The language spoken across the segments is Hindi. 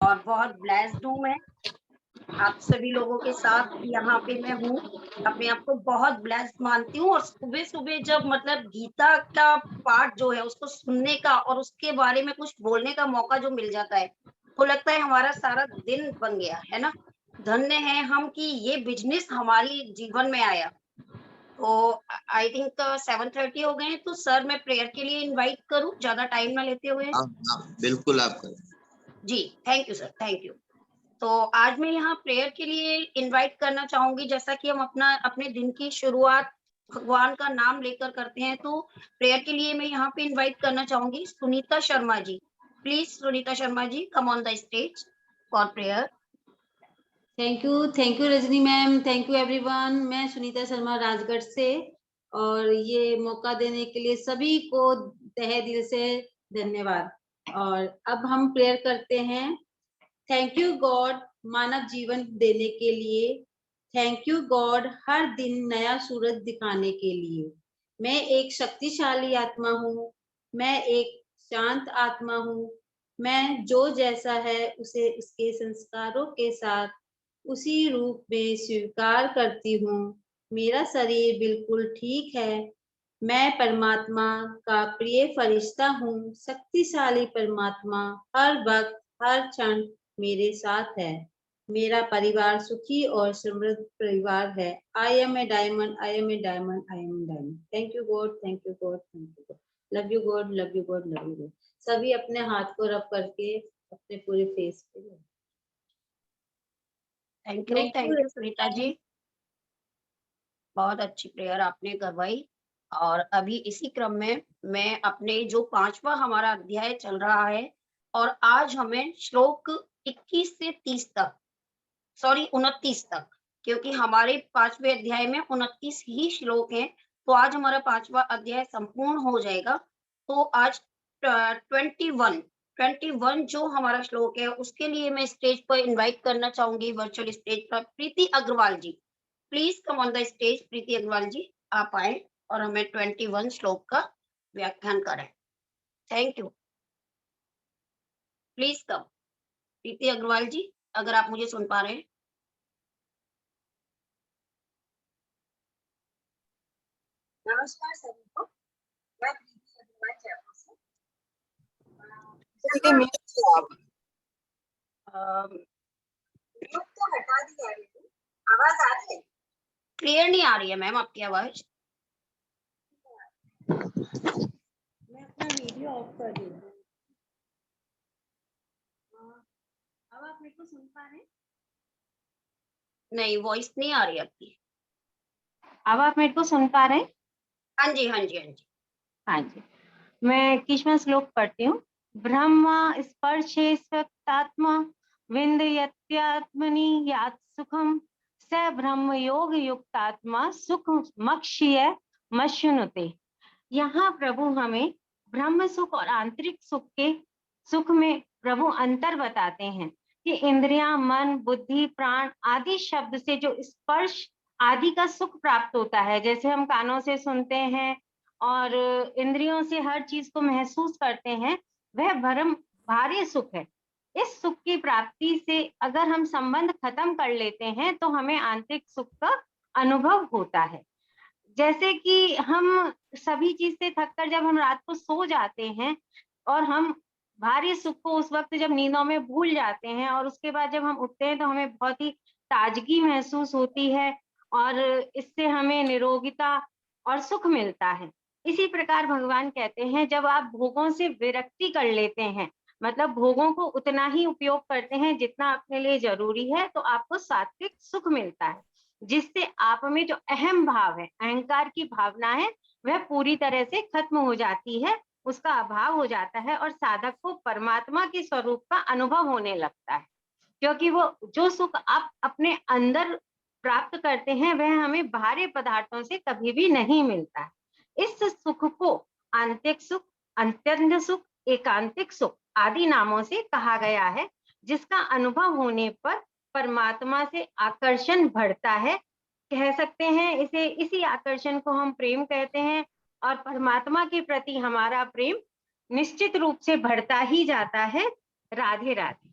और बहुत ब्लेस्ड हूँ मैं आप सभी लोगों के साथ यहाँ पे मैं हूँ। अपने आप को बहुत ब्लेस्ड मानती हूँ और सुबह-सुबह जब मतलब गीता का पाठ जो है उसको सुनने का और उसके बारे में कुछ बोलने का मौका जो मिल जाता है, तो लगता है हमारा सारा दिन बन गया, है ना? धन्य हैं हम कि ये बिज़नेस हमारी जीवन में आया। तो आई थिंक 7:30 हो गए हैं, तो सर मैं प्रेयर के लिए इनवाइट करूँ, ज़्यादा टाइम ना लेते हुए? हाँ, बिल्कुल आप करें। जी, thank you sir, thank you. तो आज मैं यहाँ प्रेयर के लिए इनवाइट करना चाहूँगी जैसा कि हम अपने दिन की शुरुआत भगवान का नाम लेकर करते हैं, तो प्रेयर के लिए मैं यहाँ पे इनवाइट करना चाहूँगी Sunita Sharma ji. Please Sunita Sharma ji come on the stage for prayer. Thank you Rajni ma'am, thank you everyone. मैं सुनीता शर्मा राजगढ़ से, और ये मौका देने के लिए सभी को तहे दिल से धन्यवाद। और अब हम प्रेयर करते हैं। थैंक यू गॉड मानव जीवन देने के लिए। थैंक यू गॉड हर दिन नया सूरज दिखाने के लिए। मैं एक शक्तिशाली आत्मा हूँ, मैं एक शांत आत्मा हूँ। मैं जो जैसा है उसे उसके संस्कारों के साथ उसी रूप में स्वीकार करती हूँ। मेरा शरीर बिल्कुल ठीक है। मैं परमात्मा का प्रिय फरिश्ता हूँ। शक्तिशाली परमात्मा हर वक्त हर क्षण मेरे साथ है। मेरा परिवार सुखी और समृद्ध परिवार है। I am a diamond, I am a diamond, I am a diamond. Thank you God, thank you God, thank you God. Love you God, love you God, love you God. सभी अपने हाथ को रब करके अपने पूरे फेस पे थैंक यू सुनीता जी। बहुत अच्छी प्रेयर आपने करवाई और अभी इसी क्रम में मैं अपने जो 5वां हमारा अध्याय चल रहा है और आज हमें श्लोक 21 से 30 तक सॉरी 29 तक क्योंकि हमारे 5वें अध्याय में 29 ही श्लोक हैं, तो आज हमारा 5वां अध्याय संपूर्ण हो जाएगा। तो आज 21 जो हमारा श्लोक है उसके लिए मैं स्टेज पर इनवाइट करना चाहूँगी वर्चुअल स्टेज पर Preeti Agarwal ji. Please come on the stage Preeti Agarwal ji, आप आएँ और हमें 21 श्लोक का व्याख्यान करें। Thank you. Please come Preeti Agarwal ji, अगर आप मुझे सुन पा रहे हैं। नमस्कार सभी को, मैं प्रीति अग्रवाल जयपुर से। म्यूट तो हटा दिया है, आवाज आ रही है? क्लियर नहीं आ रही है मैम आपकी आवाज। मैं अपना वीडियो ऑफ कर देती हूँ। अब आप मेरे को सुन पा रहे हैं? नहीं, वॉइस नहीं आ रही आपकी। अब आप मेरे को सुन पा रहे हैं? हाँ जी, हाँ जी, हाँ जी। हाँ जी, मैं 21वां श्लोक पढ़ती हूँ। ब्रह्मा स्पर्शे स्वक्तात्मा विन्दयत्यात्मनि यात् सुखम स ब्रह्म योग युक्तात्मा सुख मक्षीय मश्नुते। यहाँ प्रभु हमें ब्रह्म सुख और आंतरिक सुख के सुख में प्रभु अंतर बताते हैं कि इंद्रियां, मन, बुद्धि, प्राण आदि शब्द से जो स्पर्श आदि का सुख प्राप्त होता है, जैसे हम कानों से सुनते हैं और इंद्रियों से हर चीज को महसूस करते हैं, वह भरम भारी सुख है। इस सुख की प्राप्ति से अगर हम संबंध खत्म कर लेते हैं तो हमें आंतरिक सुख का अनुभव होता है। जैसे कि हम सभी चीज से थककर जब हम रात को सो जाते हैं और हम भारी सुख को उस वक्त जब नींदों में भूल जाते हैं और उसके बाद जब हम उठते हैं तो हमें बहुत ही ताजगी महसूस होती है और इससे हमें निरोगिता और सुख मिलता है। इसी प्रकार भगवान कहते हैं जब आप भोगों से विरक्ति कर लेते हैं, मतलब भोगों को उतना ही उपयोग करते हैं जितना अपने लिए जरूरी है, तो आपको सात्विक सुख मिलता है, जिससे आप में जो अहम भाव है, अहंकार की भावना है, वह पूरी तरह से खत्म हो जाती है, उसका अभाव हो जाता है और साधक को परमात्मा के स्वरूप का अनुभव होने लगता है। क्योंकि वो जो सुख आप अपने अंदर प्राप्त करते हैं वह हमें बाहरी पदार्थों से कभी भी नहीं मिलता है। इस सुख को आंतरिक सुख, अत्यंत सुख, एकांतिक सुख आदि नामों से कहा गया है, जिसका अनुभव होने पर परमात्मा से आकर्षण बढ़ता है। कह सकते हैं इसे, इसी आकर्षण को हम प्रेम कहते हैं और परमात्मा के प्रति हमारा प्रेम निश्चित रूप से बढ़ता ही जाता है। राधे राधे।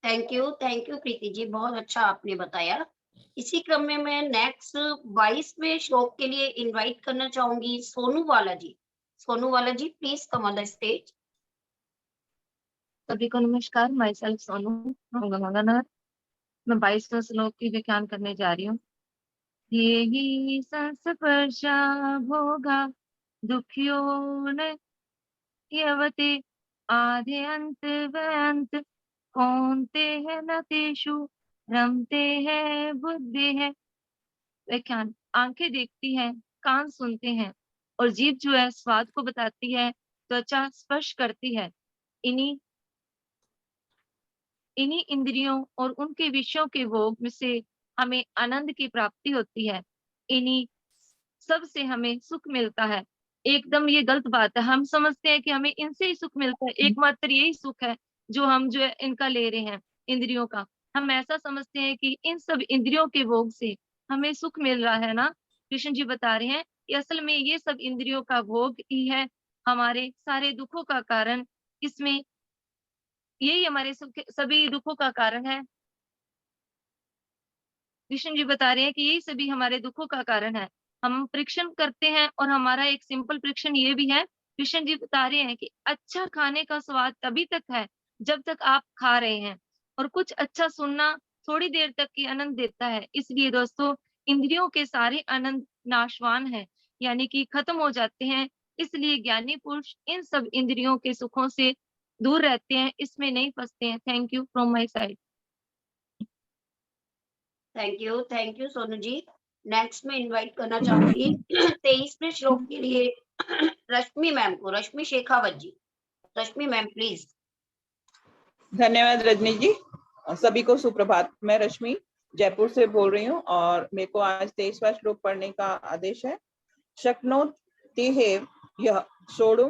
थैंक यू प्रीति जी, बहुत अच्छा आपने बताया। इसी क्रम में मैं नेक्स्ट 22वें श्लोक के लिए इनवाइट करना चाहूंगी सोनू वाला जी। सोनू वाला ji, please come on the stage. सभी को नमस्कार। Myself Sonu from Ganganagar. मैं 22वें श्लोक की व्याख्यान करने जा रही हूँ। ये ही संस्पर्शा भोगा दुखियों न यवते आधे अंत व्यंत कौनते है न तेषु रमते हैं बुद्धि है। व्याख्यान। आंखें देखती हैं, कान सुनते हैं और जीभ जो है स्वाद को बताती है, त्वचा स्पर्श करती है। इन्हीं इन्हीं इंद्रियों और उनके विषयों के भोग में से हमें आनंद की प्राप्ति होती है। इन्हीं सब से हमें सुख मिलता है। एकदम ये गलत बात है। हम समझते हैं कि हमें इनसे ही सुख मिलता है, एकमात्र यही सुख है जो हम जो है इनका ले रहे हैं, इंद्रियों का। हम ऐसा समझते हैं कि इन सब इंद्रियों के भोग से हमें सुख मिल रहा है ना। कृष्ण जी बता रहे हैं कि असल में ये सब इंद्रियों का भोग ही है हमारे सारे दुखों का कारण। इसमें यही हमारे सभी दुखों का कारण है। कृष्ण जी बता रहे हैं कि यही सभी हमारे दुखों का कारण है। हम परीक्षण करते हैं और हमारा एक सिंपल परीक्षण ये भी है। कृष्ण जी बता रहे हैं कि अच्छा खाने का स्वाद तभी तक है जब तक आप खा रहे हैं, और कुछ अच्छा सुनना थोड़ी देर तक की आनंद देता है। इसलिए दोस्तों, इंद्रियों के सारे आनंद नाशवान है, यानी कि खत्म हो जाते हैं। इसलिए ज्ञानी पुरुष इन सब इंद्रियों के सुखों से दूर रहते हैं, इसमें नहीं फंसते हैं। Thank you from my side. Thank you Sonu ji. Next मैं इनवाइट करना चाहूंगी 23वें श्लोक के लिए रश्मि मैम को, रश्मि शेखावत जी। Rashmi ma'am please. धन्यवाद रजनी जी। सभी को सुप्रभात। मैं रश्मि जयपुर से बोल रही हूँ और मेरे को आज 23वां श्लोक पढ़ने का आदेश है। शक्नोति यः सोढुं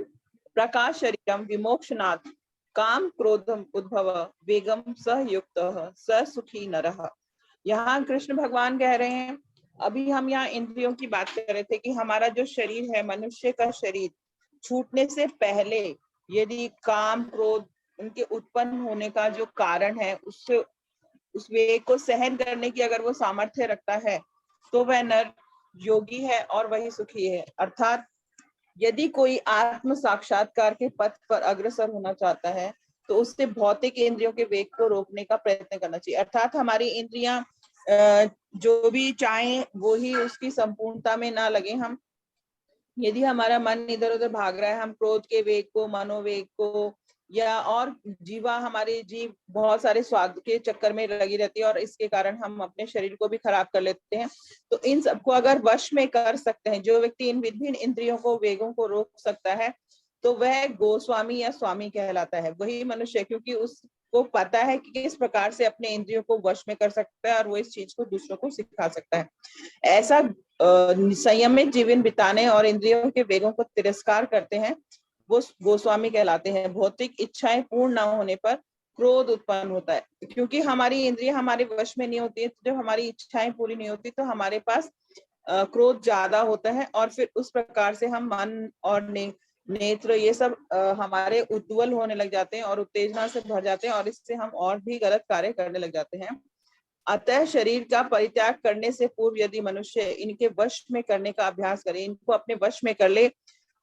प्रकाश शरीरम विमोक्षणात् काम क्रोधम उद्भव वेगम स युक्तः स सुखी नरः। यहाँ कृष्ण भगवान कह रहे हैं, अभी हम यहाँ इंद्रियों की बात कर रहे थे कि हमारा जो शरीर है, मनुष्य का शरीर, छूटने से पहले यदि काम क्रोध उनके उत्पन्न होने का जो कारण है, उससे उस वेग को सहन करने की अगर वो सामर्थ्य रखता है तो वह नर योगी है और वही सुखी है। अर्थात यदि कोई आत्म साक्षात्कार के पथ पर अग्रसर होना चाहता है तो उससे भौतिक इंद्रियों के वेग को रोकने का प्रयत्न करना चाहिए। अर्थात हमारी इंद्रियां जो भी चाहें वो ही उसकी संपूर्णता में ना लगे। हम यदि हमारा मन इधर उधर भाग रहा है, हम क्रोध के वेग को, मनोवेग को, या और हमारी जीव बहुत सारे स्वाद के चक्कर में लगी रहती है और इसके कारण हम अपने शरीर को भी खराब कर लेते हैं। तो इन सबको अगर वश में कर सकते हैं, जो व्यक्ति इन विभिन्न इंद्रियों को, वेगों को रोक सकता है, तो वह गोस्वामी या स्वामी कहलाता है। वही मनुष्य, क्योंकि उसको पता है कि किस प्रकार से अपने इंद्रियों को वश में कर सकता है और वो इस चीज को दूसरों को सिखा सकता है। ऐसा संयमित जीवन बिताने और इंद्रियों के वेगों को तिरस्कार करते हैं, वो गोस्वामी कहलाते हैं। भौतिक इच्छाएं पूर्ण न होने पर क्रोध उत्पन्न होता है, क्योंकि हमारी इंद्रियां हमारे वश में नहीं होती है। जब हमारी इच्छाएं पूरी नहीं होती तो हमारे पास क्रोध ज्यादा होता है और फिर उस प्रकार से हम मन और नेत्र ये सब हमारे उज्ज्वल होने लग जाते हैं और उत्तेजना से भर जाते हैं और इससे हम और भी गलत कार्य करने लग जाते हैं। अतः शरीर का परित्याग करने से पूर्व यदि मनुष्य इनके वश में करने का अभ्यास करे, इनको अपने वश में कर ले,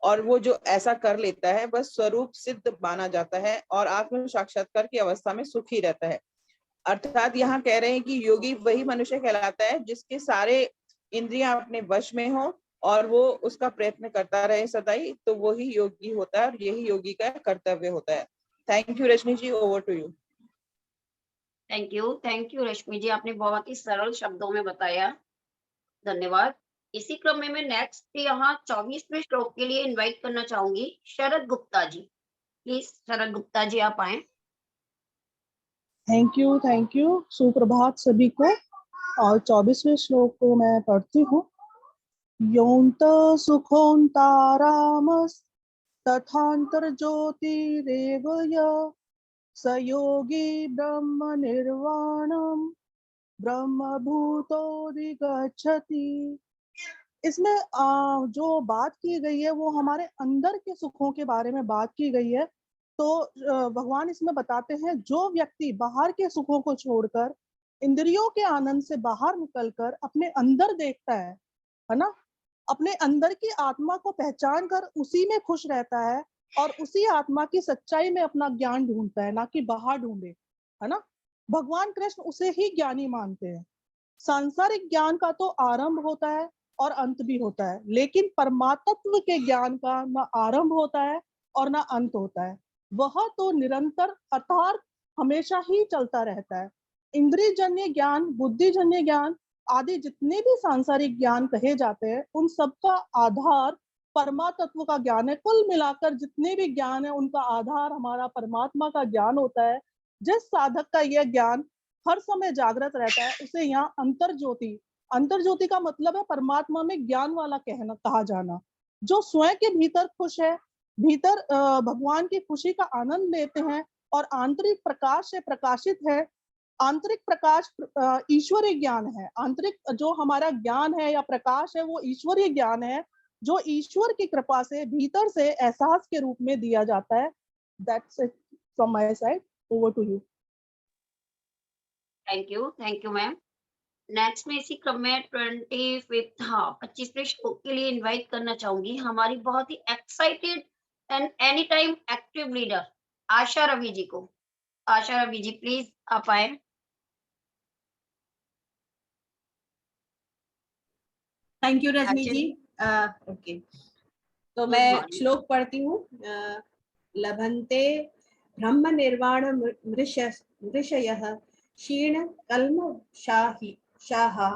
और वो जो ऐसा कर लेता है वह स्वरूप सिद्ध माना जाता है और आत्म साक्षात्कार की अवस्था में सुखी रहता है। अर्थात यहाँ कह रहे हैं कि योगी वही मनुष्य कहलाता है जिसके सारे इंद्रियां अपने वश में हो और वो उसका प्रयत्न करता रहे सदाई, तो वो ही योगी होता है और यही योगी का कर्तव्य होता है। Thank you Rajni ji, over to you. Thank you Rashmi ji, आपने बहुत ही सरल शब्दों में बताया। धन्यवाद। इसी क्रम में मैं नेक्स्ट यहाँ 24वें श्लोक के लिए इनवाइट करना चाहूंगी शरद गुप्ता जी। प्लीज शरद गुप्ता जी आप आए। Thank you. सुप्रभात सभी को। और 24वें श्लोक को मैं पढ़ती हूँ। योऽन्त सुखोऽन्तारामस् तथांतर ज्योतिरेव यः स योगी ब्रह्म निर्वाणम ब्रह्मभूतोऽधिगच्छति। इसमें जो बात की गई है वो हमारे अंदर के सुखों के बारे में बात की गई है। तो भगवान इसमें बताते हैं जो व्यक्ति बाहर के सुखों को छोड़कर इंद्रियों के आनंद से बाहर निकलकर अपने अंदर देखता है ना, अपने अंदर की आत्मा को पहचान कर उसी में खुश रहता है और उसी आत्मा की सच्चाई में अपना ज्ञान ढूंढता है, ना कि बाहर ढूंढे, है ना। भगवान कृष्ण उसे ही ज्ञानी मानते हैं। सांसारिक ज्ञान का तो आरंभ होता है और अंत भी होता है, लेकिन परमात्म के ज्ञान का ना आरंभ होता है और ना अंत होता है। वह तो निरंतर अर्थात हमेशा ही चलता रहता है। इंद्रिय जन्य ज्ञान, बुद्धि जन्य ज्ञान आदि जितने भी सांसारिक ज्ञान कहे जाते हैं, उन सब का आधार परमात्म का ज्ञान है। कुल मिलाकर जितने भी ज्ञान है उनका आधार हमारा परमात्मा का ज्ञान होता है। जिस साधक का यह ज्ञान हर समय जागृत रहता है उसे यहाँ अंतर ज्योति का मतलब है परमात्मा में ज्ञान वाला कहा जाना। जो स्वयं के भीतर खुश है, भीतर भगवान की खुशी का आनंद लेते हैं और आंतरिक प्रकाश से प्रकाशित है। आंतरिक प्रकाश ईश्वरीय ज्ञान है। आंतरिक जो हमारा ज्ञान है या प्रकाश है वो ईश्वरीय ज्ञान है, जो ईश्वर की कृपा से भीतर से एहसास के रूप में दिया जाता है। That's it from my side. Over to you. Thank you ma'am. Next में इसी क्रम में 25वें श्लोक के लिए इनवाइट करना चाहूंगी हमारी बहुत ही excited and any time active leader Asha Ravi ji को। आशा रवि जी प्लीज आप आए। Thank you Rajni ji. Okay, तो मैं श्लोक पढ़ती हूँ। लभन्ते ब्रह्म निर्वाण मृषयः क्षीण कल्म शाहा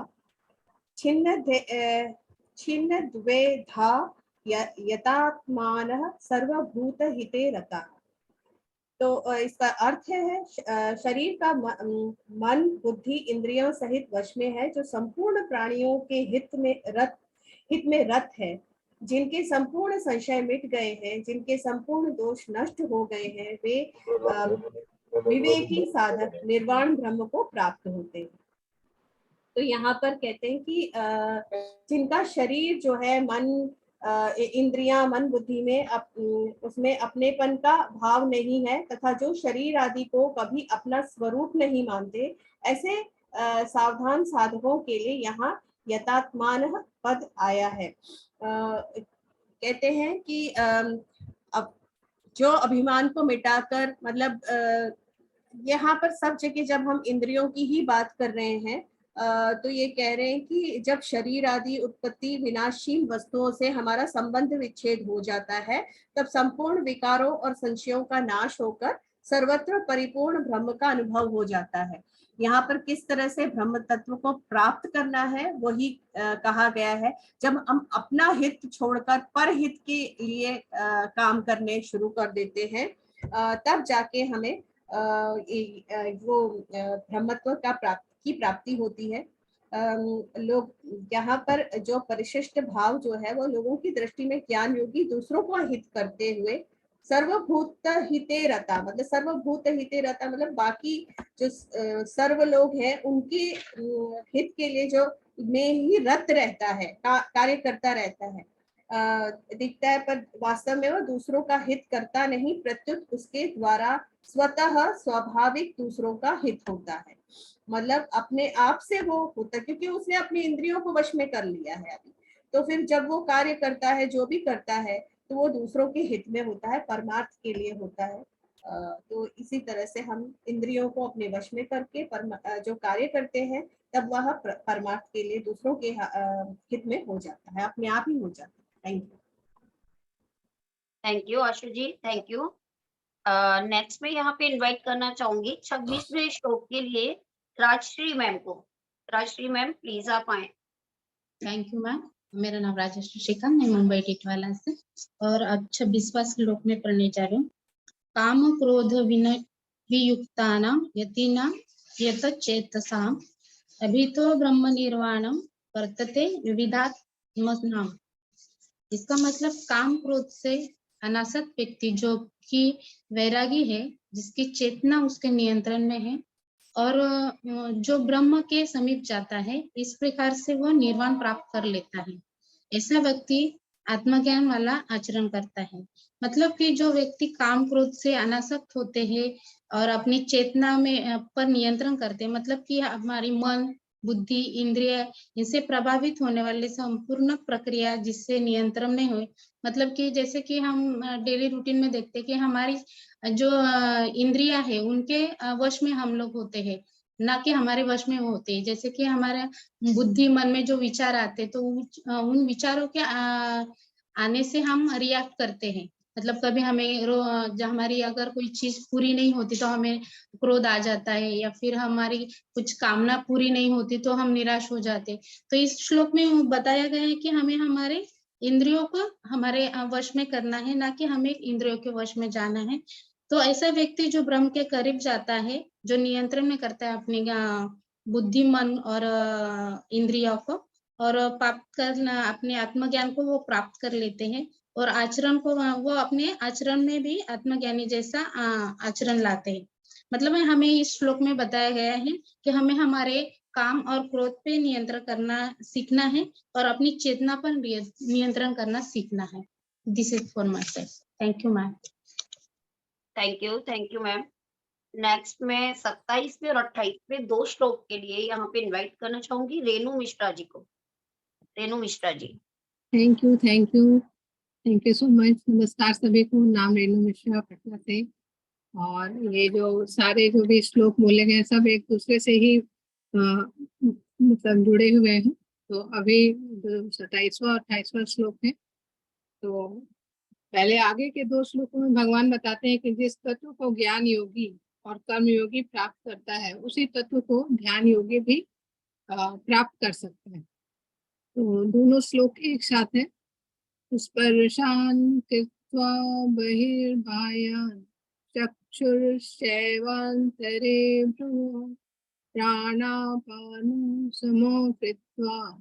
छिन्न द्वेधा यतात्मानः सर्वभूत हिते रता। तो इसका अर्थ है शरीर का मन बुद्धि इंद्रियों सहित वश में है, जो संपूर्ण प्राणियों के हित में रत है, जिनके संपूर्ण संशय मिट गए हैं, जिनके संपूर्ण दोष नष्ट हो गए हैं, वे विवेकी साधक निर्वाण ब्रह्म को प्राप्त होते हैं। तो यहाँ पर कहते हैं कि जिनका शरीर जो है मन इंद्रियां मन बुद्धि में उसमें अपनेपन का भाव नहीं है, तथा जो शरीर आदि को कभी अपना स्वरूप नहीं मानते, ऐसे सावधान साधकों के लिए यहाँ यतात्मान पद आया है। कहते हैं कि अब जो अभिमान को मिटाकर, मतलब यहाँ पर सब जगह जब हम इंद्रियों की ही बात कर रहे हैं, तो ये कह रहे हैं कि जब शरीर आदि उत्पत्ति विनाशील वस्तुओं से हमारा संबंध विच्छेद हो जाता है, तब संपूर्ण विकारों और संशयों का नाश होकर सर्वत्र परिपूर्ण ब्रह्म का अनुभव हो जाता है। यहाँ पर किस तरह से ब्रह्म तत्व को प्राप्त करना है वही कहा गया है। जब हम अपना हित छोड़कर पर हित के लिए काम करने शुरू कर देते हैं, तब जाके हमें वो ब्रह्मत्व की प्राप्ति होती है। लोग यहाँ पर जो परिशिष्ट भाव जो है वो लोगों की दृष्टि में ज्ञान योगी दूसरों को हित करते हुए सर्वभूत हिते रता, मतलब सर्वभूत हिते रता मतलब बाकी जो सर्व लोग हैं उनके हित के लिए जो में ही रत रहता है, कार्य करता रहता है, दिखता है, पर वास्तव में वो दूसरों का हित करता नहीं, प्रत्युत उसके द्वारा स्वतः स्वाभाविक दूसरों का हित होता है। मतलब अपने आप से वो होता है, क्योंकि उसने अपनी इंद्रियों को वश में कर लिया है अभी। तो फिर जब वो कार्य करता है, जो भी करता है, तो वो दूसरों के हित में होता है, परमार्थ के लिए होता है। तो इसी तरह से हम इंद्रियों को अपने वश में करके जो कार्य करते हैं, तब वह परमार्थ के लिए दूसरों के हित में हो जाता है, अपने आप ही हो जाता है। Thank you Ashu ji, thank you. Next में यहाँ पे इनवाइट करना चाहूंगी 26वें श्लोक के लिए राजश्री मैम को। राजश्री मैम प्लीज आप आए। Thank you ma'am. मेरा नाम राजश्री श्रीकांत, मैं मुंबई टिटवाला से, और अब 26वां श्लोक में पढ़ने जा रही हूँ। काम क्रोध वियुक्तानां यतिना यत चेतसाम अभितो ब्रह्म निर्वाणम वर्तते विविधात्मनाम। इसका मतलब काम क्रोध से अनासक्त व्यक्ति जो कि वैरागी है, जिसकी चेतना उसके नियंत्रण में है और जो ब्रह्म के समीप जाता है, इस प्रकार से वह निर्वाण प्राप्त कर लेता है। ऐसा व्यक्ति आत्मज्ञान वाला आचरण करता है। मतलब कि जो व्यक्ति काम क्रोध से अनासक्त होते हैं और अपनी चेतना में पर नियंत्रण करते हैं, मतलब कि हमारी मन, बुद्धि, इंद्रिय इनसे प्रभावित होने वाले संपूर्ण प्रक्रिया जिससे नियंत्रण नहीं हुए, मतलब कि जैसे कि हम डेली रूटीन में देखते हैं कि हमारी जो इंद्रिया है उनके वश में हम लोग होते हैं, ना कि हमारे वश में वो होते हैं। जैसे कि हमारे बुद्धि मन में जो विचार आते तो उन विचारों के आने से हम रिएक्ट करते हैं। मतलब कभी हमें हमारी अगर कोई चीज पूरी नहीं होती तो हमें क्रोध आ जाता है, या फिर हमारी कुछ कामना पूरी नहीं होती तो हम निराश हो जाते। तो इस श्लोक में बताया गया है कि हमें हमारे इंद्रियों को हमारे वश में करना है, ना कि हमें इंद्रियों के वश में जाना है। तो ऐसा व्यक्ति जो ब्रह्म के करीब जाता है, जो नियंत्रण में करता है अपनी बुद्धि, मन और इंद्रियों को, और प्राप्त करना अपने आत्मज्ञान को वो प्राप्त कर लेते हैं, और आचरण को वो अपने आचरण में भी आत्मज्ञानी जैसा आचरण लाते हैं। मतलब हमें इस श्लोक में बताया गया है कि हमें हमारे काम और क्रोध पे नियंत्रण करना सीखना है और अपनी चेतना पर नियंत्रण करना सीखना है। This is for my self. Thank you ma'am. Thank you ma'am. Next मैं 27वें और 28वें 2 श्लोक के लिए यहाँ पे इनवाइट करना चाहूंगी रेणु मिश्रा जी को। Renu Mishra ji. Thank you so much. नमस्कार सभी को, नाम रेणु मिश्रा पटना से। और ये जो सारे जो भी श्लोक बोले गए सब एक दूसरे से ही मतलब जुड़े हुए हैं। तो अभी 27वां और 28वां श्लोक है। तो पहले आगे के 2 श्लोकों में भगवान बताते हैं कि जिस तत्व को ज्ञान योगी और कर्म योगी प्राप्त करता है उसी तत्व को ध्यान योगी भी प्राप्त कर सकता है। तो दोनों श्लोक एक साथ है। स्पर्शान् कृत्वा बहिर्बाह्यान् चक्षुर्शैवान्तरे भ्रुवो प्राणापानं समो कृत्वा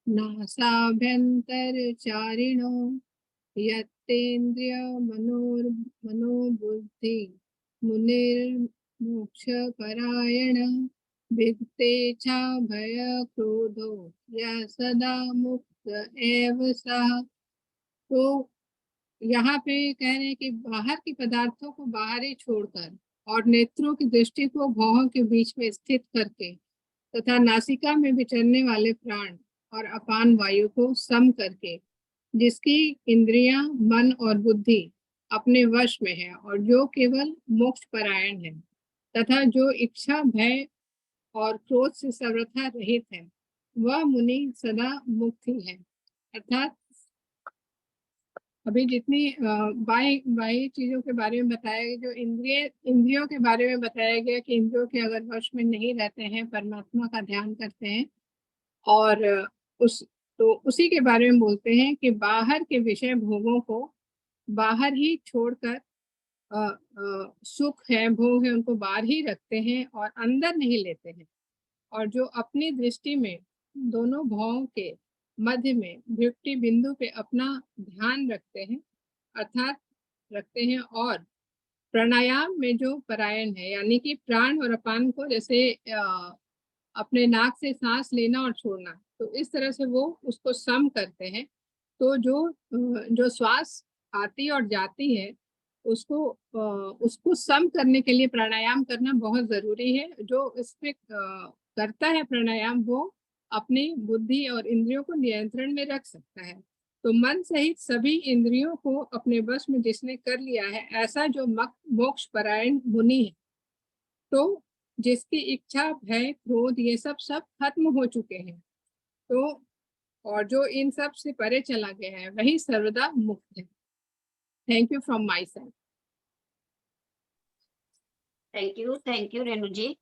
नासाभ्यन्तरचारिणो यत्तेन्द्रियमनोबुद्धि मुनिर्मोक्षपरायणः विगतेच्छा भयक्रोधो यः सदा मुक्त एव सः। तो यहाँ पे कह रहे हैं कि बाहर के पदार्थों को बाहर ही छोड़कर और नेत्रों की दृष्टि को भौहों के बीच में स्थित करके तथा नासिका में विचरने वाले प्राण और अपान वायु को सम करके जिसकी इंद्रियां, मन और बुद्धि अपने वश में है और जो केवल मोक्ष परायण है तथा जो इच्छा, भय और क्रोध से सर्वथा रहित है, वह मुनि सदा मुक्त ही है। अर्थात अभी जितनी बाह्य चीजों के बारे में बताया गया, जो इंद्रियों के बारे में बताया गया कि इंद्रियों के अगर वश में नहीं रहते हैं, परमात्मा का ध्यान करते हैं और उसी के बारे में बोलते हैं कि बाहर के विषय भोगों को बाहर ही छोड़कर सुख है, भोग है, उनको बाहर ही रखते हैं और अंदर नहीं लेते हैं। और जो अपनी दृष्टि में दोनों भावों के मध्य में भ्रुकुटी बिंदु पे अपना ध्यान रखते हैं, अर्थात रखते हैं, और प्राणायाम में जो परायण है, यानी कि प्राण और अपान को जैसे अपने नाक से सांस लेना और छोड़ना, तो इस तरह से वो उसको सम करते हैं। तो जो श्वास आती और जाती है उसको सम करने के लिए प्राणायाम करना बहुत जरूरी है। जो इस पे करता है प्राणायाम वो अपनी बुद्धि और इंद्रियों को नियंत्रण में रख सकता है। तो मन सहित सभी इंद्रियों को अपने वश में जिसने कर लिया है, ऐसा जो मोक्ष परायण मुनि है, तो जिसकी इच्छा, भय, क्रोध ये सब खत्म हो चुके हैं, तो और जो इन सब से परे चला गया है वही सर्वदा मुक्त है। Thank you from my side. Thank you Renu ji.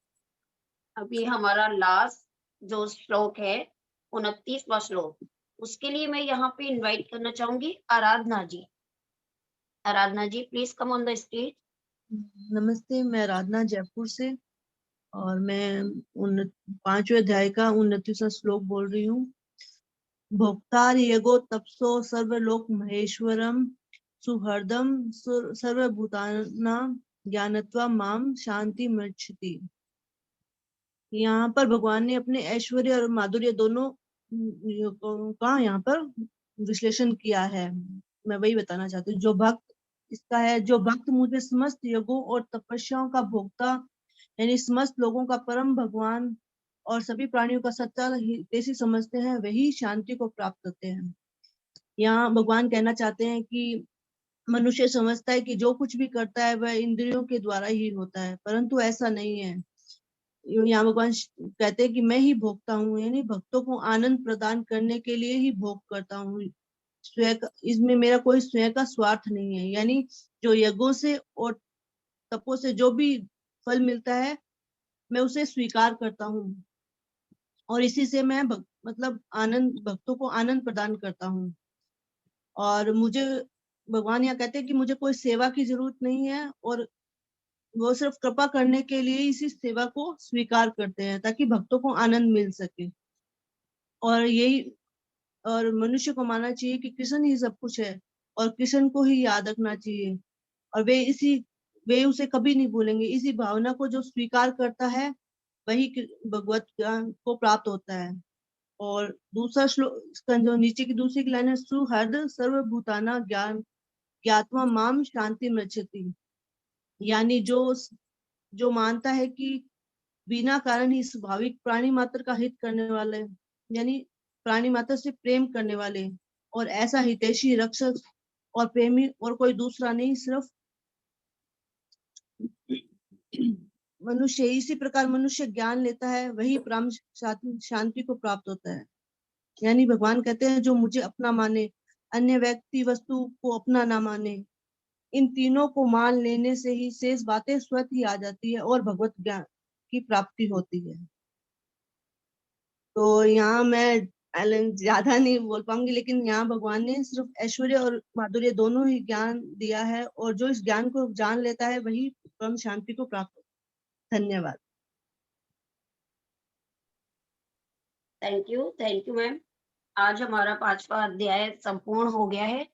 अभी हमारा लास्ट जो श्लोक है 29वां श्लोक, उसके लिए मैं यहाँ पे इनवाइट करना चाहूंगी Aradhana ji. Aradhana ji please come on the stage. नमस्ते, मैं आराधना जयपुर से और मैं 5वें अध्याय का 29वां श्लोक बोल रही हूँ। भोक्तार यगो तपसो सर्वलोक महेश्वरम सुहृदम सर्वभूताना ज्ञानत्वा माम शांति मृच्छति। यहाँ पर भगवान ने अपने ऐश्वर्य और माधुर्य दोनों का यहाँ पर विश्लेषण किया है, मैं वही बताना चाहती हूँ। जो भक्त, इसका है, जो भक्त मुझे समस्त यज्ञों और तपस्याओं का भोक्ता यानी समस्त लोगों का परम भगवान और सभी प्राणियों का सच्चा हितैषी समझते हैं, वही शांति को प्राप्त करते हैं। यहाँ भगवान कहना चाहते हैं कि मनुष्य समझता है कि जो कुछ भी करता है वह इंद्रियों के द्वारा ही होता है, परंतु ऐसा नहीं है। यहाँ भगवान कहते हैं कि मैं ही भोगता हूँ, यानी भक्तों को आनंद प्रदान करने के लिए ही भोग करता हूँ। इसमें मेरा कोई स्वयं का स्वार्थ नहीं है। यानी जो यज्ञों से और तपों से जो भी फल मिलता है मैं उसे स्वीकार करता हूँ और इसी से मैं मतलब आनंद, भक्तों को आनंद प्रदान करता हूँ। और मुझे भगवान यहाँ कहते हैं कि मुझे कोई सेवा की जरूरत नहीं है और वो सिर्फ कृपा करने के लिए इसी सेवा को स्वीकार करते हैं ताकि भक्तों को आनंद मिल सके। और यही, और मनुष्य को मानना चाहिए कि कृष्ण ही सब कुछ है और कृष्ण को ही याद रखना चाहिए और वे उसे कभी नहीं भूलेंगे। इसी भावना को जो स्वीकार करता है वही भगवत ज्ञान को प्राप्त होता है। और दूसरा श्लोक, इसका जो नीचे की दूसरी लाइन है, सुहृद सर्वभूताना ज्ञान ज्ञात्वा माम शांति मृच्छति, यानी जो मानता है कि बिना कारण ही स्वाभाविक प्राणी मात्र का हित करने वाले, यानी प्राणी मात्र से प्रेम करने वाले और ऐसा हितैषी रक्षक और प्रेमी और कोई दूसरा नहीं, सिर्फ मनुष्य। इसी प्रकार मनुष्य ज्ञान लेता है वही परम शांति को प्राप्त होता है। यानी भगवान कहते हैं जो मुझे अपना माने, अन्य व्यक्ति वस्तु को अपना ना माने, इन तीनों को मान लेने से ही शेष बातें स्वतः ही आ जाती है और भगवत ज्ञान की प्राप्ति होती है। तो यहाँ मैं ज्यादा नहीं बोल पाऊंगी, लेकिन यहाँ भगवान ने सिर्फ ऐश्वर्य और माधुर्य दोनों ही ज्ञान दिया है और जो इस ज्ञान को जान लेता है वही परम शांति को प्राप्त होता है। धन्यवाद। Thank you ma'am. आज हमारा 5वां अध्याय संपूर्ण हो गया है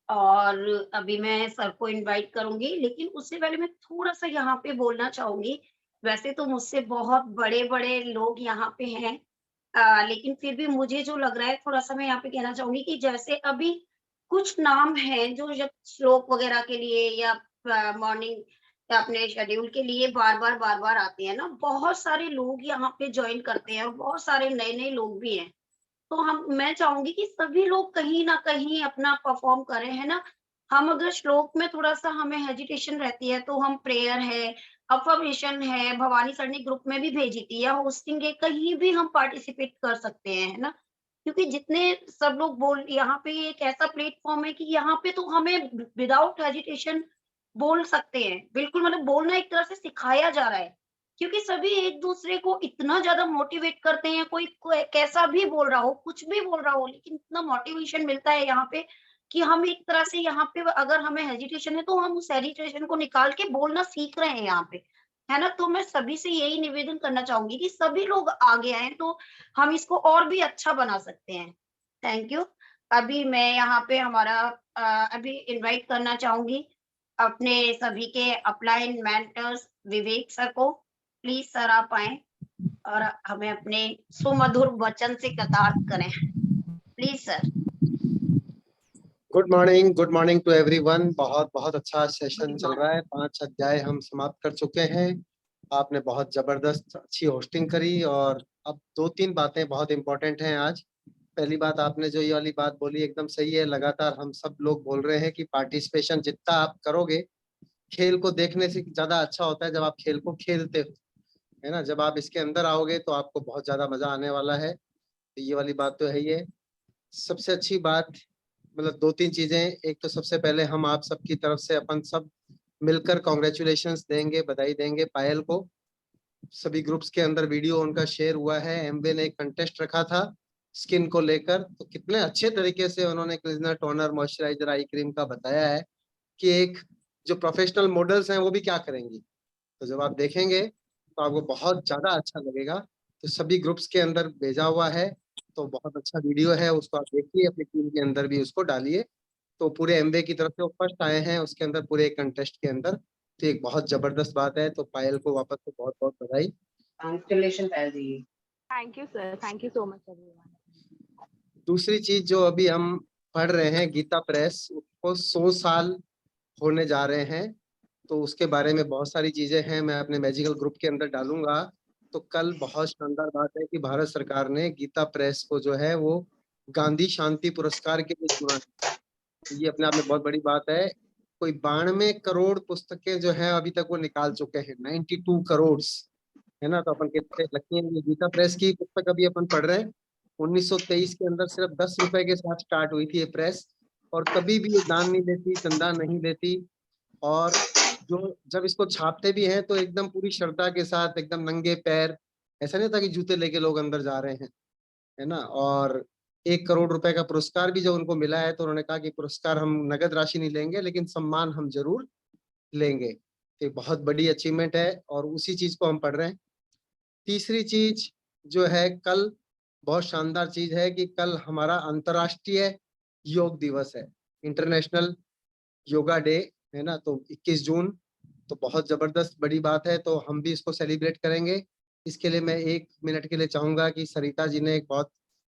और अभी मैं सर को इनवाइट करूंगी, लेकिन उससे पहले मैं थोड़ा सा यहाँ पे बोलना चाहूंगी। वैसे तो मुझसे बहुत बड़े बड़े लोग यहाँ पे हैं, लेकिन फिर भी मुझे जो लग रहा है थोड़ा सा मैं यहाँ पे कहना चाहूंगी कि जैसे अभी कुछ नाम हैं जो जब श्लोक वगैरह के लिए या मॉर्निंग अपने शेड्यूल के लिए बार बार आते हैं ना, बहुत सारे लोग यहाँ पे ज्वाइन करते हैं और बहुत सारे नए नए लोग भी हैं। तो मैं चाहूंगी कि सभी लोग कहीं ना कहीं अपना परफॉर्म करें, है ना। हम अगर श्लोक में थोड़ा सा हमें हेजिटेशन रहती है तो हम प्रेयर है, अफर्मेशन है, भवानी सर ने ग्रुप में भी भेजी थी, या होस्टिंग है, कहीं भी हम पार्टिसिपेट कर सकते हैं, है ना। क्योंकि जितने सब लोग बोल, यहाँ पे एक ऐसा प्लेटफॉर्म है कि यहाँ पे तो हमें विदाउट हेजिटेशन बोल सकते हैं। बिल्कुल, मतलब बोलना एक तरह से सिखाया जा रहा है, क्योंकि सभी एक दूसरे को इतना ज्यादा मोटिवेट करते हैं। कोई कैसा भी बोल रहा हो, कुछ भी बोल रहा हो, लेकिन इतना मोटिवेशन मिलता है यहाँ पे कि हम एक तरह से यहाँ पे अगर हमें हेजिटेशन है तो हम उस हेजिटेशन को निकाल के बोलना सीख रहे हैं यहाँ पे, है ना। तो मैं सभी से यही निवेदन करना चाहूंगी कि सभी लोग आगे आए तो हम इसको और भी अच्छा बना सकते हैं। Thank you. अभी मैं यहाँ पे हमारा अभी इनवाइट करना चाहूंगी अपने सभी के अपलाइन मेंटर्स विवेक सर को। प्लीज सर आप आए और हमें अपने सुमधुर वचन से कृतार्थ करें। Please sir. Good morning to everyone. बहुत बहुत अच्छा सेशन चल रहा है। 5 अध्याय हम समाप्त कर चुके हैं। आपने बहुत जबरदस्त अच्छी होस्टिंग करी और अब 2-3 बातें बहुत इंपॉर्टेंट हैं आज। पहली बात, आपने जो ये वाली बात बोली एकदम सही है। लगातार हम सब लोग बोल रहे हैं कि पार्टिसिपेशन जितना आप करोगे, खेल को देखने से ज्यादा अच्छा होता है जब आप खेल को खेलते हो, है ना। जब आप इसके अंदर आओगे तो आपको बहुत ज्यादा मजा आने वाला है। तो ये वाली बात तो है ही है। सबसे अच्छी बात, मतलब 2-3 चीजें। एक तो सबसे पहले हम आप सबकी तरफ से अपन सब मिलकर कॉन्ग्रेचुलेशंस देंगे, बधाई देंगे पायल को। सभी ग्रुप्स के अंदर वीडियो उनका शेयर हुआ है। एमवे ने एक कंटेस्ट रखा था स्किन को लेकर, तो कितने अच्छे तरीके से उन्होंने cleanser, toner, moisturiser, eye cream का बताया है कि एक जो प्रोफेशनल मॉडल्स हैं वो भी क्या करेंगी। तो जब आप देखेंगे तो आपको बहुत ज्यादा अच्छा लगेगा। तो सभी ग्रुप्स के अंदर भेजा हुआ है, तो बहुत अच्छा वीडियो है, उसको आप देखिए, अपनी टीम के अंदर भी उसको डालिए। तो पूरे एमवे की तरफ से वो फर्स्ट आए हैं उसके अंदर, पूरे एक कंटेस्ट के अंदर। तो एक बहुत जबरदस्त बात है। तो पायल को वापस से बहुत बहुत बधाई। Congratulations, Payal ji. Thank you, sir. Thank you so much, everyone. दूसरी चीज जो अभी हम पढ़ रहे हैं गीता प्रेस, उसको 100 साल होने जा रहे हैं। तो उसके बारे में बहुत सारी चीजें हैं, मैं अपने मैजिकल ग्रुप के अंदर डालूंगा। तो कल बहुत शानदार बात है कि भारत सरकार ने गीता प्रेस को जो है वो गांधी शांति पुरस्कार के लिए चुना। ये अपने आप में बहुत बड़ी बात है। कोई 92 करोड़ पुस्तकें जो है अभी तक वो निकाल चुके हैं, 92 करोड़, है ना। तो अपन कितने लकी हैं। ये गीता प्रेस की पुस्तक अभी अपन पढ़ रहे हैं। 1923 के अंदर सिर्फ 10 रुपए के साथ स्टार्ट हुई थी ये प्रेस, और कभी भी ये दान नहीं लेती, चंदा नहीं लेती। और जो जब इसको छापते भी हैं तो एकदम पूरी श्रद्धा के साथ, एकदम नंगे पैर, ऐसा नहीं था कि जूते लेके लोग अंदर जा रहे हैं, है ना। और 1 करोड़ रुपए का पुरस्कार भी जब उनको मिला है तो उन्होंने कहा कि पुरस्कार हम नगद राशि नहीं लेंगे, लेकिन सम्मान हम जरूर लेंगे। तो बहुत बड़ी अचीवमेंट है और उसी चीज को हम पढ़ रहे हैं। तीसरी चीज जो है, कल बहुत शानदार चीज है कि कल हमारा अंतर्राष्ट्रीय योग दिवस है, इंटरनेशनल योगा डे, है ना। तो 21 जून, तो बहुत जबरदस्त बड़ी बात है। तो हम भी इसको सेलिब्रेट करेंगे। इसके लिए मैं 1 मिनट के लिए चाहूंगा कि सरिता जी ने एक बहुत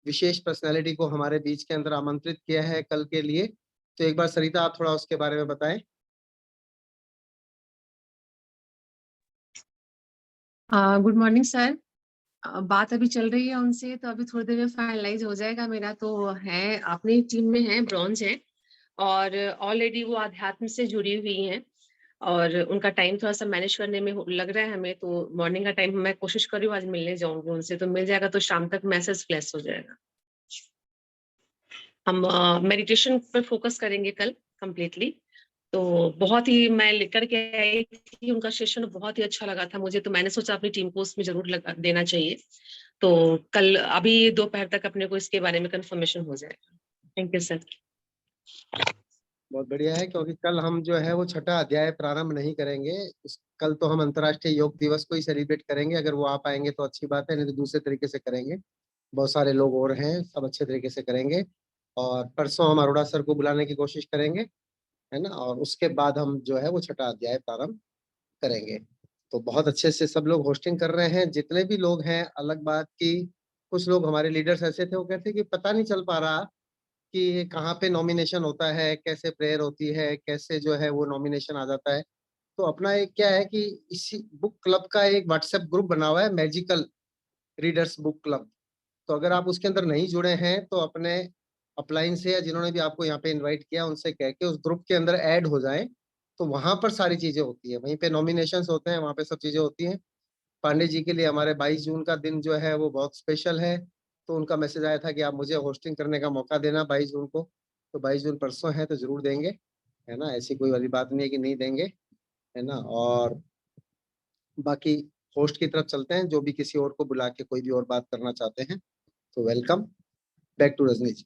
विशेष पर्सनालिटी को हमारे बीच के अंदर आमंत्रित किया है कल के लिए। तो एक बार सरिता आप थोड़ा उसके बारे में बताएं। Good morning sir. बात अभी चल रही है उनसे, तो अभी थोड़ी देर में फाइनलाइज हो जाएगा। मेरा तो है, अपनी टीम में है, ब्रॉन्ज है, और ऑलरेडी वो अध्यात्म से जुड़ी हुई हैं, और उनका टाइम थोड़ा सा मैनेज करने में लग रहा है हमें। तो मॉर्निंग का टाइम मैं कोशिश कर रही हूँ, आज मिलने जाऊंगी उनसे, तो मिल जाएगा तो शाम तक मैसेज फ्लैश हो जाएगा। हम मेडिटेशन पर फोकस करेंगे कल कंप्लीटली। तो बहुत ही मैं लेकर के आई थी, उनका सेशन बहुत ही अच्छा लगा था मुझे, तो मैंने सोचा अपनी टीम को उसमें जरूर देना चाहिए। तो कल अभी दोपहर तक अपने को इसके बारे में कंफर्मेशन हो जाएगा। Thank you sir. बहुत बढ़िया है, क्योंकि कल हम जो है वो 6ठा अध्याय प्रारंभ नहीं करेंगे। कल तो हम अंतर्राष्ट्रीय योग दिवस को ही सेलिब्रेट करेंगे। अगर वो आ पाएंगे तो अच्छी बात है, नहीं तो दूसरे तरीके से करेंगे। बहुत सारे लोग और हैं, सब अच्छे तरीके से करेंगे। और परसों हम अरोड़ा सर को बुलाने की कोशिश करेंगे, है ना। और उसके बाद हम जो है वो 6ठा अध्याय प्रारंभ करेंगे। तो बहुत अच्छे से सब लोग होस्टिंग कर रहे हैं, जितने भी लोग हैं। अलग बात की कुछ लोग हमारे लीडर्स ऐसे थे, वो कहते कि पता नहीं चल पा रहा कि कहाँ पे नॉमिनेशन होता है, कैसे प्रेयर होती है, कैसे जो है वो नॉमिनेशन आ जाता है। तो अपना एक क्या है कि इसी बुक क्लब का एक व्हाट्सएप ग्रुप बना हुआ है, मैजिकल रीडर्स बुक क्लब। तो अगर आप उसके अंदर नहीं जुड़े हैं तो अपने अपलाइन से या जिन्होंने भी आपको यहाँ पे इनवाइट किया उनसे कह के उस ग्रुप के अंदर ऐड हो जाएं। तो वहां पर सारी चीजें होती है, वहीं पे नॉमिनेशंस होते हैं, वहां पे सब चीजें होती हैं। पांडे जी के लिए हमारे 22 जून का दिन जो है वो बहुत स्पेशल है। तो उनका मैसेज आया था कि आप मुझे होस्टिंग करने का मौका देना 22 जून को। तो 22 जून परसों है, तो जरूर देंगे, है ना। ऐसी कोई वाली बात नहीं है कि नहीं देंगे, है ना। और बाकी होस्ट की तरफ चलते हैं, जो भी किसी और को बुला के कोई भी और बात करना चाहते हैं तो welcome. Back to Rajni ji.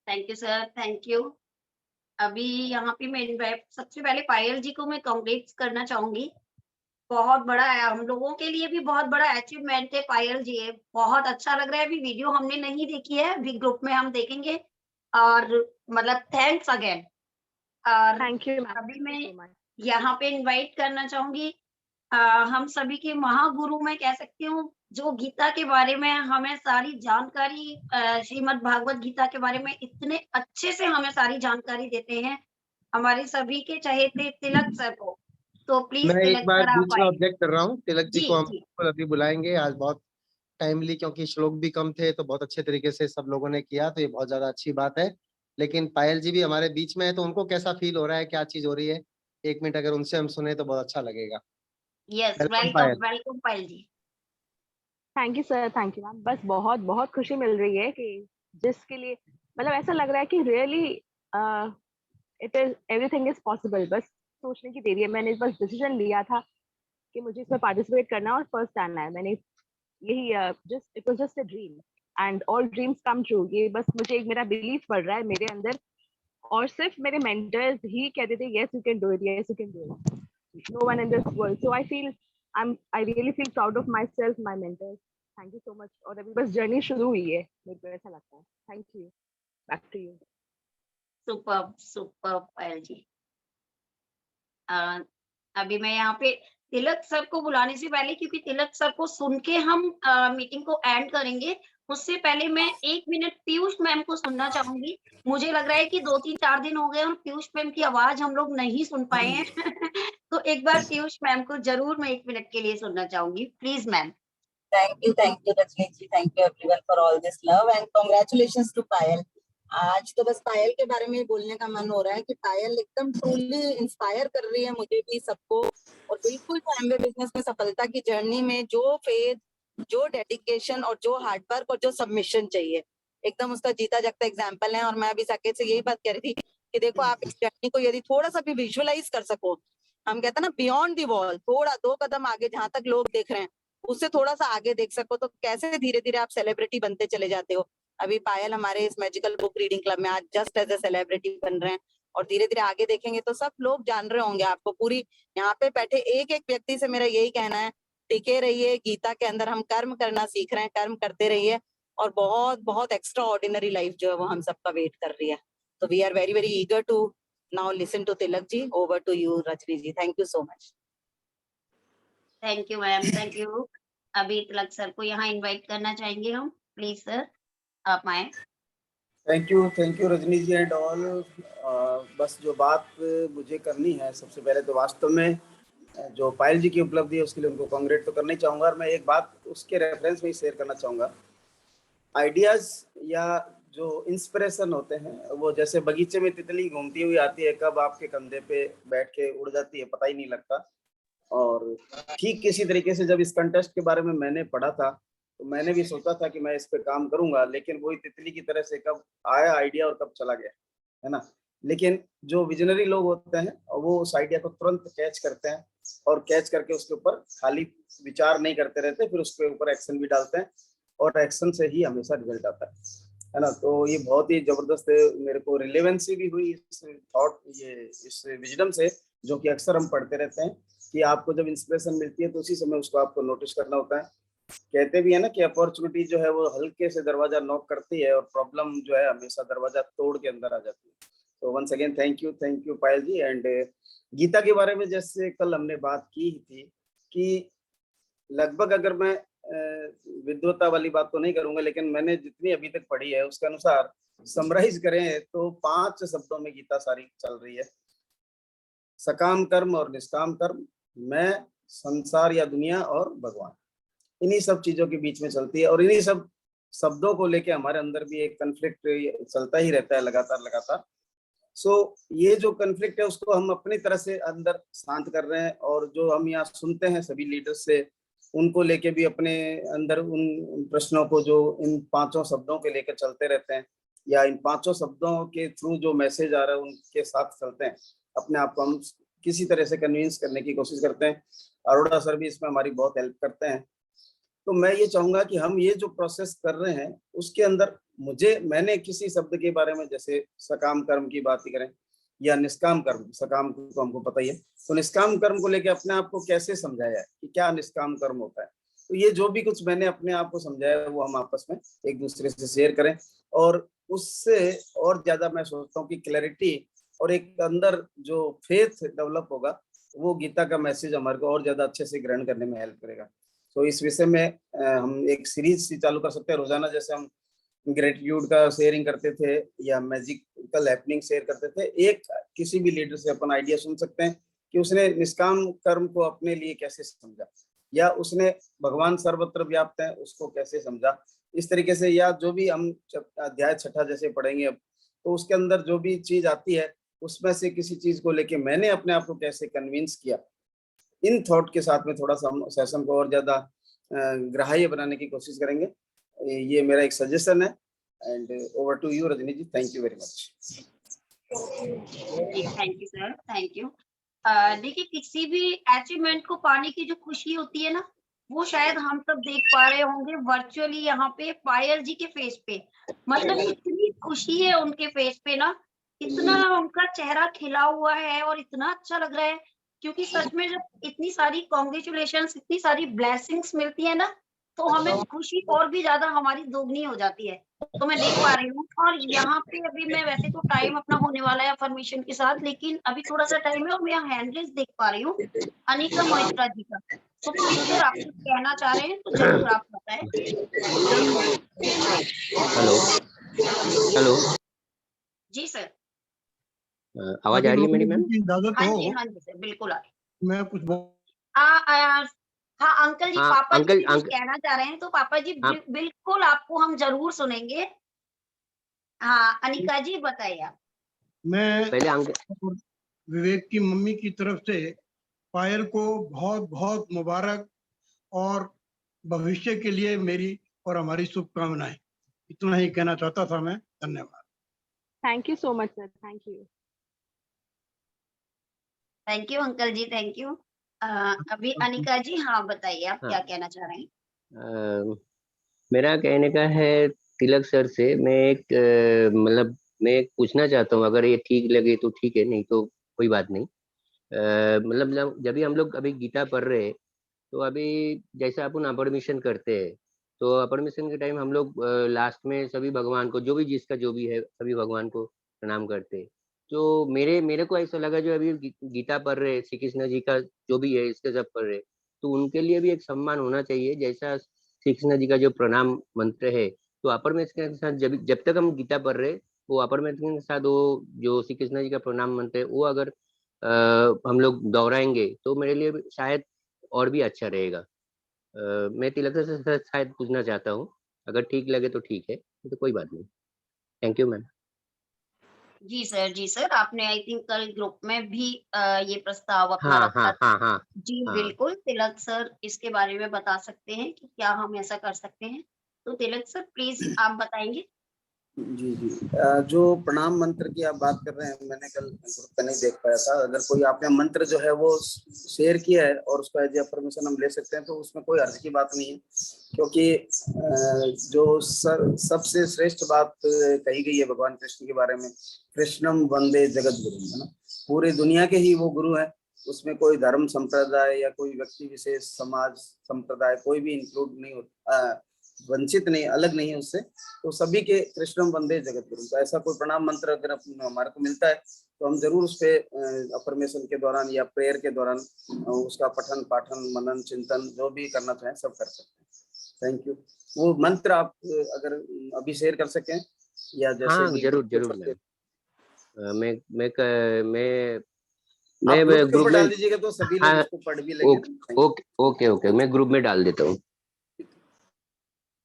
Thank you sir, thank you. अभी यहाँ पे मैं सबसे पहले पायल जी को मैं कांग्रेट करना चाहूंगी। बहुत बड़ा है, हम लोगों के लिए भी बहुत बड़ा अचीवमेंट है पायल जी। है बहुत अच्छा लग रहा है। अभी वीडियो हमने नहीं देखी है, अभी ग्रुप में हम देखेंगे। और मतलब थैंक्स अगेन। और थैंक यू अभी मैं यहाँ पे इनवाइट करना चाहूंगी हम सभी के महागुरु मैं कह सकती हूँ, जो गीता के बारे में हमें सारी जानकारी, श्रीमद् भागवत गीता के बारे में इतने अच्छे से हमें सारी जानकारी देते हैं, हमारे सभी के चहेते तिलक सर को। तो प्लीज मैं एक तिलक बार सर आप बीच में आए। ऑब्जेक्ट कर रहा हूँ, तिलक जी जी को हम जी बिल्कुल अभी बुलाएंगे। आज बहुत टाइमली, क्योंकि श्लोक भी कम थे, तो बहुत अच्छे तरीके से सब लोगों ने किया, तो ये बहुत ज्यादा अच्छी बात है। लेकिन पायल जी भी हमारे बीच में है, तो उनको कैसा फील हो रहा है, क्या चीज हो रही है, 1 मिनट अगर उनसे हम सुने तो बहुत अच्छा लगेगा। Yes, welcome welcome Payal. Welcome Payal ji. Thank you sir, thank you ma'am. बस बहुत बहुत खुशी मिल रही है कि जिसके लिए मतलब ऐसा लग रहा है कि really it is everything is possible. बस सोचने की देरी है। मैंने बस डिसीजन लिया था कि मुझे इसमें पार्टिसिपेट करना है और फर्स्ट आना है। मैंने यही just it was just a dream and all dreams come true. ये बस मुझे एक मेरा बिलीफ बढ़ रहा है मेरे अंदर, और सिर्फ मेरे मेंटर्स ही कहते थे yes you can do it, yes you can do it, no one in this world. So I feel I really feel proud of myself, my mentors. Thank you so much. और अभी बस जर्नी शुरू हुई है, मेरे को ऐसा लगता है। Thank you, back to you. Super super Payal ji. अभी मैं यहाँ पे तिलक सर को बुलाने से पहले, क्योंकि तिलक सर को सुन के हम मीटिंग को एंड करेंगे, उससे पहले मैं 1 मिनट पीयूष मैम को सुनना चाहूंगी। मुझे लग रहा है कि 2-3-4 दिन हो गए हम पीयूष मैम की आवाज हम लोग नहीं सुन पाए हैं। तो एक बार पीयूष मैम को जरूर मैं 1 मिनट के लिए सुनना चाहूंगी, please ma'am. Thank you, Rajni ji. Thank you everyone for all this love and congratulations to Payal. आज तो बस पायल के बारे में बोलने का मन हो रहा है कि पायल एकदम ट्रूली इंस्पायर कर रही है मुझे भी, सबको। और बिल्कुल एमवे बिजनेस में सफलता की जर्नी में जो फेथ, जो डेडिकेशन और जो हार्डवर्क और जो सबमिशन चाहिए, एकदम उसका जीता जागता एग्जाम्पल है। और मैं अभी साकेत से यही बात कह रही थी कि देखो आप इस जर्नी को यदि थोड़ा सा भी विजुअलाइज कर सको, हम कहते हैं ना बियॉन्ड दी वॉल, थोड़ा 2 कदम आगे जहां तक लोग देख रहे हैं उससे थोड़ा सा आगे देख सको, तो कैसे धीरे धीरे आप सेलिब्रिटी बनते चले जाते हो। अभी पायल हमारे इस मैजिकल बुक रीडिंग क्लब में आज जस्ट एज ए सेलिब्रिटी बन रहे हैं, और धीरे धीरे आगे देखेंगे तो सब लोग जान रहे होंगे आपको। पूरी यहाँ पे बैठे एक एक व्यक्ति से मेरा यही कहना है, टिके रहिए गीता के अंदर, हम कर्म करना सीख रहे हैं, कर्म करते रहिए, और बहुत बहुत एक्स्ट्रा ऑर्डिनरी लाइफ जो है वो हम सबका वेट कर रही है। तो we are very very eager to now listen to Tilak ji. Over to you Rajni ji, thank you so much. Thank you ma'am, thank you. अभी तिलक सर को यहाँ इनवाइट करना चाहेंगे हम, प्लीज सर आप आए। Thank you Rajni ji and all. बस जो बात मुझे करनी है, सबसे पहले तो वास्तव में जो पायल जी की उपलब्धि है उसके लिए उनको कांग्रेट तो करना ही चाहूँगा, और मैं एक बात उसके रेफरेंस में ही शेयर करना चाहूँगा। आइडियाज़ या जो इंस्पिरेशन होते हैं वो जैसे बगीचे में तितली घूमती हुई आती है, कब आपके कंधे पे बैठ के उड़ जाती है पता ही नहीं लगता। और ठीक किसी तरीके से जब इस कंटेस्ट के बारे में मैंने पढ़ा था तो मैंने भी सोचा था कि मैं इस पे काम करूंगा, लेकिन वही तितली की तरह से कब आया आइडिया और कब चला गया, है ना। लेकिन जो विजनरी लोग होते हैं वो उस आइडिया को तुरंत कैच करते हैं, और कैच करके उसके ऊपर खाली विचार नहीं करते रहते, फिर उसके ऊपर एक्शन भी डालते हैं, और एक्शन से ही हमेशा रिजल्ट आता है ना। तो ये बहुत ही जबरदस्त मेरे को रिलेवेंसी भी हुई इस थॉट, ये इस विजडम से, जो कि अक्सर हम पढ़ते रहते हैं कि आपको जब इंस्पिरेशन मिलती है तो उसी समय उसको आपको नोटिस करना होता है। कहते भी है ना कि अपॉर्चुनिटी जो है वो हल्के से दरवाजा नॉक करती है, और प्रॉब्लम जो है हमेशा दरवाजा तोड़ के अंदर आ जाती है। तो once again thank you Payal ji. And Geeta के बारे में जैसे कल हमने बात की थी कि लगभग, अगर मैं विद्वता वाली बात तो नहीं करूंगा, लेकिन मैंने जितनी अभी तक पढ़ी है उसके अनुसार समराइज करें तो 5 शब्दों में गीता सारी चल रही है। सकाम कर्म और निष्काम कर्म, मैं, संसार या दुनिया और भगवान, इन्हीं सब चीजों के बीच में चलती है। और इन्हीं सब शब्दों को लेके हमारे अंदर भी एक कन्फ्लिक्ट चलता ही रहता है लगातार। सो ये जो कन्फ्लिक्ट है उसको हम अपनी तरह से अंदर शांत कर रहे हैं, और जो हम यहाँ सुनते हैं सभी लीडर्स से, उनको लेके भी अपने अंदर उन प्रश्नों को जो इन 5 शब्दों के लेकर चलते रहते हैं, या इन 5 शब्दों के थ्रू जो मैसेज आ रहा है उनके साथ चलते हैं। अपने आप को हम किसी तरह से कन्विंस करने की कोशिश करते हैं। अरोड़ा सर भी इसमें हमारी बहुत हेल्प करते हैं। तो मैं ये चाहूंगा कि हम ये जो प्रोसेस कर रहे हैं उसके अंदर मैंने किसी शब्द के बारे में, जैसे सकाम कर्म की बात ही करें या निष्काम कर्म, सकाम तो हमको पता ही है, तो निष्काम कर्म को लेके अपने आप को कैसे समझाया है कि क्या निष्काम कर्म होता है। तो ये जो भी कुछ मैंने अपने आप को समझाया है वो हम आपस में एक दूसरे से शेयर करें, और उससे और ज्यादा मैं सोचता हूँ कि क्लैरिटी और एक अंदर जो फेथ डेवलप होगा, वो गीता का मैसेज हमारे को और ज्यादा अच्छे से ग्रहण करने में हेल्प करेगा। तो इस विषय में हम एक सीरीज सी चालू कर सकते हैं। रोजाना जैसे हम ग्रेटिट्यूड का शेयरिंग करते थे या मैजिकल हैपनिंग शेयर करते थे, एक किसी भी लीडर से अपन आइडिया सुन सकते हैं कि उसने निष्काम कर्म को अपने लिए कैसे समझा, या उसने भगवान सर्वत्र व्याप्त है उसको कैसे समझा। इस तरीके से, या जो भी हम अध्याय 6 जैसे पढ़ेंगे अब, तो उसके अंदर जो भी चीज आती है उसमें से किसी चीज को लेके मैंने अपने आप को कैसे कन्विंस किया, इन थॉट के साथ में थोड़ा सा सेशन को और ज्यादा ग्राह्य बनाने की कोशिश करेंगे। ये मेरा एक सजेशन है। And over to you Rajni ji, thank you very much. Thank you sir, thank you. देखिए, किसी भी अचीवमेंट को पाने की जो खुशी होती है ना, वो शायद हम सब देख पा रहे होंगे वर्चुअली यहाँ पे पायल जी के फेस पे। मतलब इतनी खुशी है उनके फेस पे ना, इतना उनका चेहरा खिला हुआ है और इतना अच्छा लग रहा है, क्योंकि सच में जब इतनी सारी कॉन्ग्रेचुलेशंस, इतनी सारी ब्लेसिंग्स मिलती है ना, तो हमें खुशी और भी ज्यादा हमारी दोगुनी हो जाती है। तो मैं देख पा रही हूँ, और यहाँ पे अभी मैं, वैसे तो टाइम अपना होने वाला है अफर्मेशन के साथ, लेकिन अभी थोड़ा सा टाइम है और मैं यहाँ हैंडरेस देख पा रही हूँ अनिका मोहित्रा जी का। तो प्लीज सर, आप कुछ कहना चाह रहे हैं तो जरूर आप होता है। हेलो हेलो, जी सर। आवाज आ रही है मेरी मैम? हाँ जी सर, बिल्कुल आ रही। मैं कुछ हाँ अंकल जी, हाँ पापा जी अंकल भी कुछ कहना चाह रहे हैं, तो पापा जी हाँ बिल्कुल आपको हम जरूर सुनेंगे। हाँ अनिका जी बताइए आप। मैं पहले अंकल विवेक की मम्मी की तरफ से पायल को बहुत बहुत मुबारक और भविष्य के लिए मेरी और हमारी शुभकामनाएं। इतना ही कहना चाहता था मैं। धन्यवाद। Thank you so much sir, thank you. Thank you uncle ji, thank you. अभी अनिका जी, हाँ बताइए आप हाँ क्या कहना चाह रहे हैं। मेरा कहने का है तिलक सर से, मैं एक मतलब मैं एक पूछना चाहता हूँ, अगर ये ठीक लगे तो ठीक है, नहीं तो कोई बात नहीं। मतलब जब भी हम लोग अभी गीता पढ़ रहे हैं, तो अभी जैसे अपन अपरमिशन करते हैं, तो अपरमिशन के टाइम हम लोग लास्ट में सभी भगवान को, जो भी जिसका जो भी है, सभी भगवान को प्रणाम करते हैं। तो मेरे को ऐसा लगा, जो अभी गीता पढ़ रहे श्री कृष्ण जी का जो भी है, इसके सब पढ़ रहे, तो उनके लिए भी एक सम्मान होना चाहिए, जैसा श्री कृष्ण जी का जो प्रणाम मंत्र है, तो अपरमेश्वर के साथ जब जब तक हम गीता पढ़ रहे, वो अपरमेश्वर के साथ वो जो श्री कृष्ण जी का प्रणाम मंत्र है, वो अगर हम लोग दोहराएंगे तो मेरे लिए शायद और भी अच्छा रहेगा। मैं तिलक से शायद पूछना चाहता हूँ, अगर ठीक लगे तो ठीक है, तो कोई बात नहीं। Thank you ma'am. जी सर, आपने आई थिंक कल ग्रुप में भी ये प्रस्ताव अपना हाँ रखा हाँ था। हाँ हाँ जी हाँ बिल्कुल, तिलक सर इसके बारे में बता सकते हैं कि क्या हम ऐसा कर सकते हैं। तो तिलक सर प्लीज आप बताएंगे। जी जो प्रणाम मंत्र की आप बात कर रहे हैं, मैंने कल ग्रुप पे नहीं देख पाया था। अगर कोई आपने मंत्र जो है वो शेयर किया है और उसका यदि परमिशन हम ले सकते हैं, तो उसमें कोई अर्ज की बात नहीं है, क्योंकि जो सबसे श्रेष्ठ बात कही गई है भगवान कृष्ण के बारे में, कृष्णम वंदे जगत गुरु, है ना। पूरी दुनिया के ही वो गुरु है, उसमें कोई धर्म संप्रदाय या कोई व्यक्ति विशेष, समाज संप्रदाय कोई भी इंक्लूड नहीं होता, वंचित नहीं, अलग नहीं उससे, तो सभी के कृष्णम वंदे जगत गुरु। तो ऐसा कोई प्रणाम मंत्र अगर हमारे को मिलता है, तो हम जरूर उस पे अफर्मेशन के दौरान या प्रेयर के दौरान उसका पठन पाठन मनन चिंतन जो भी करना चाहें सब कर सकते हैं। Thank you. वो मंत्र आप अगर अभी शेयर कर सकें या जैसे हाँ भी जरूर जरूर करते, मैम। मैं आप मैं ग्रुप के ग्रुप ऊपर में, डाल दीजिएगा तो सभी लोग हाँ उसको पढ़ भी लेंगे। ओके ओके ओके ओके, मैं ग्रुप में डाल देता हूँ।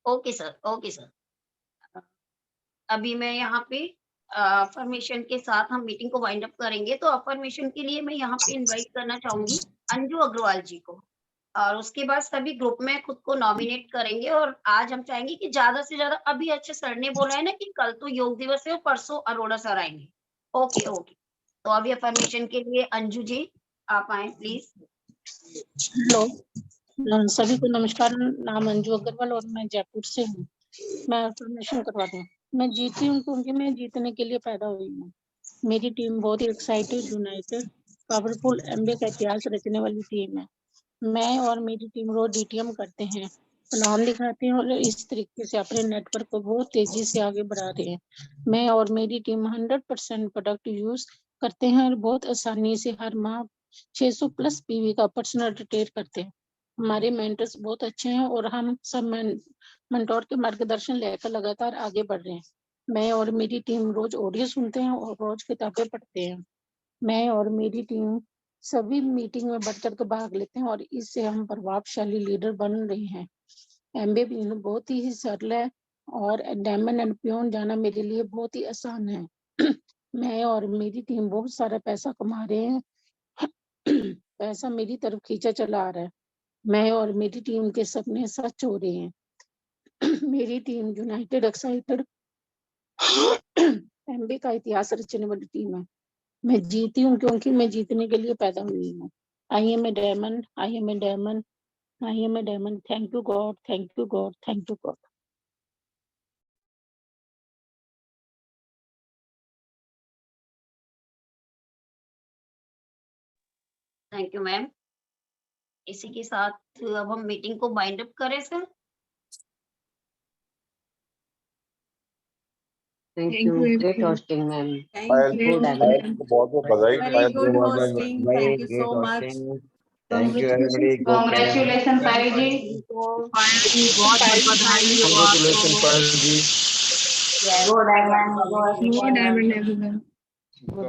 Okay sir. अभी मैं यहाँ पे अफर्मेशन के साथ हम मीटिंग को वाइंड अप करेंगे। तो अफर्मेशन के लिए मैं यहाँ पे इनवाइट करना चाहूंगी अंजू अग्रवाल जी को, और उसके बाद सभी ग्रुप में खुद को नॉमिनेट करेंगे। और आज हम चाहेंगे कि ज्यादा से ज्यादा, अभी अच्छे सर ने बोला है ना कि कल तो योग दिवस है और परसों अरोड़ा सर आएंगे। ओके। तो अभी अफर्मेशन के लिए अंजू जी आप आए प्लीज। हेलो सभी को नमस्कार। नाम अंजू अग्रवाल और मैं जयपुर से हूँ। मैं अफर्मेशन करवा दूँ। मैं जीती हूँ क्योंकि मैं जीतने के लिए पैदा हुई हूँ। मेरी टीम बहुत ही एक्साइटेड, यूनाइटेड, पावरफुल, एमबीए का इतिहास रचने वाली टीम है। मैं और मेरी टीम रोज डीटीएम करते हैं, प्लान दिखाते हैं और इस तरीके से अपने नेटवर्क को बहुत तेजी से आगे बढ़ा रहे हैं। मैं और मेरी टीम 100% प्रोडक्ट यूज करते हैं और बहुत आसानी से हर माह 600 प्लस पीवी का पर्सनल रिटेल करते हैं। हमारे मेंटर्स बहुत अच्छे हैं और हम सब मेंटोर के मार्गदर्शन लेकर लगातार आगे बढ़ रहे हैं। मैं और मेरी टीम रोज ऑडियो सुनते हैं और रोज किताबें पढ़ते हैं। मैं और मेरी टीम सभी मीटिंग में बढ़ चढ़ कर भाग लेते हैं और इससे हम प्रभावशाली लीडर बन रहे हैं। एमबीए बहुत ही सरल है और डायमंड एंड पियोन जाना मेरे लिए बहुत ही आसान है। मैं और मेरी टीम बहुत सारा पैसा कमा रहे हैं। पैसा मेरी तरफ खींचा चला आ रहा है। मैं और मेरी टीम के सपने सच हो रहे हैं। मेरी टीम यूनाइटेड एक्साइटेड एमबीए का इतिहास रचने वाली टीम है। मैं जीती हूँ क्योंकि मैं जीतने के लिए पैदा हुई हूँ। I am a diamond, I am a diamond, I am a diamond. Thank you God, thank you God, thank you God. Thank you ma'am. इसी के साथ अब हम मीटिंग को वाइंड अप करें sir. Thank Thank you, you great everyone. Hosting ma'am. Thank Great you, hosting, ma'am. बहुत बहुत बधाई very Payal good ji. Hosting, thank you great so much. Hosting. Thank you everybody. Congratulation पायल जी। पायल जी बहुत बहुत बधाई हो कांग्रेचुलेशन आपको। पायल जी। गो डायमंड, गो गो डायमंड एवरीवन। गुड